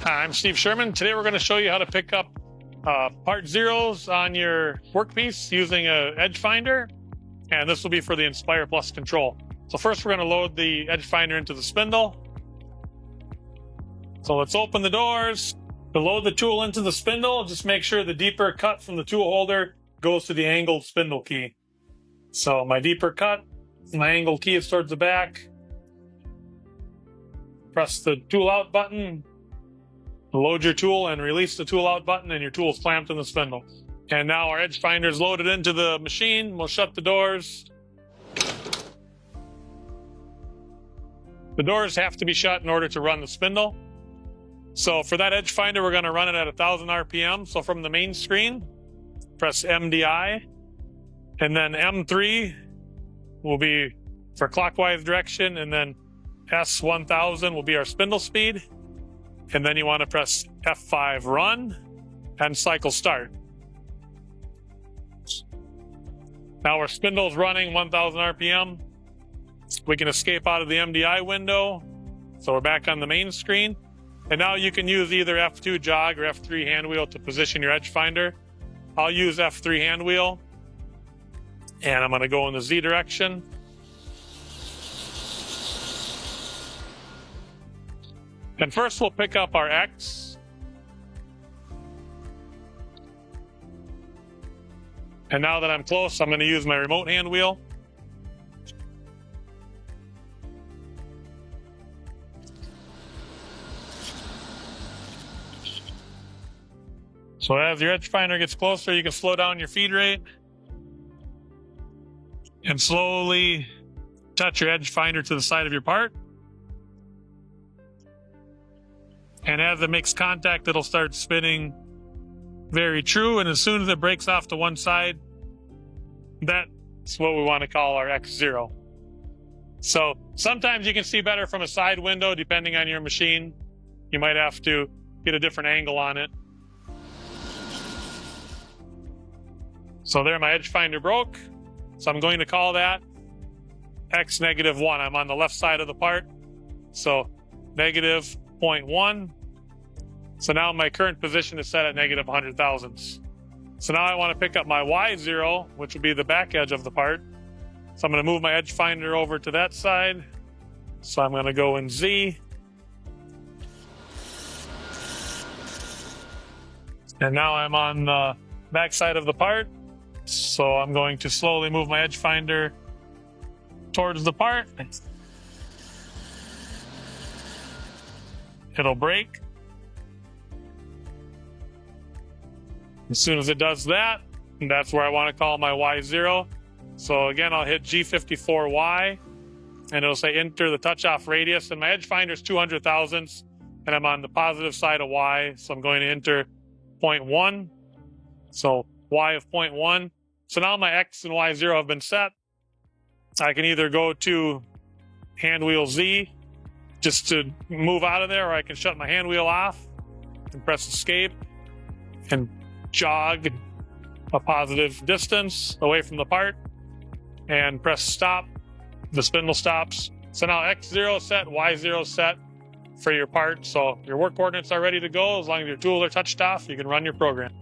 Hi, I'm Steve Scherman. Today we're going to show you how to pick up part zeros on your workpiece using an edge finder, and this will be for the Inspire Plus control. So first we're going to load the edge finder into the spindle. So let's open the doors. To load the tool into the spindle, just make sure the deeper cut from the tool holder goes to the angled spindle key. So my deeper cut, my angled key is towards the back. Press the tool out button. Load your tool and release the tool out button, and your tool is clamped in the spindle. And now our edge finder is loaded into the machine. We'll shut the doors. The doors have to be shut in order to run the spindle. So for that edge finder, we're going to run it at 1,000 RPM. So from the main screen, press MDI, and then M3 will be for clockwise direction, and then S1000 will be our spindle speed. And then you want to press F5 run and cycle start. Now our spindle is running 1,000 RPM. We can escape out of the MDI window. So we're back on the main screen. And now you can use either F2 jog or F3 hand wheel to position your edge finder. I'll use F3 hand wheel. And I'm going to go in the Z direction. And first we'll pick up our X. And now that I'm close, I'm going to use my remote hand wheel. So as your edge finder gets closer, you can slow down your feed rate and slowly touch your edge finder to the side of your part. And as it makes contact, it'll start spinning very true. And as soon as it breaks off to one side, that's what we want to call our X0. So sometimes you can see better from a side window, depending on your machine. You might have to get a different angle on it. So there, my edge finder broke. So I'm going to call that X-1. I'm on the left side of the part. So -0.1. So now my current position is set at -100 thousandths. So now I want to pick up my Y0, which would be the back edge of the part. So I'm going to move my edge finder over to that side. So I'm going to go in Z. And now I'm on the back side of the part. So I'm going to slowly move my edge finder towards the part. It'll break. As soon as it does that, that's where I want to call my Y0. So again, I'll hit G54Y, and it'll say enter the touch-off radius. And my edge finder is 200 thousandths, and I'm on the positive side of Y, so I'm going to enter 0.1. So Y of 0.1. So now my X and Y0 have been set. I can either go to hand wheel Z just to move out of there, or I can shut my hand wheel off and press escape and jog a positive distance away from the part and press stop. The spindle stops. So now X0 set, Y0 set for your part. So your work coordinates are ready to go. As long as your tools are touched off, you can run your program.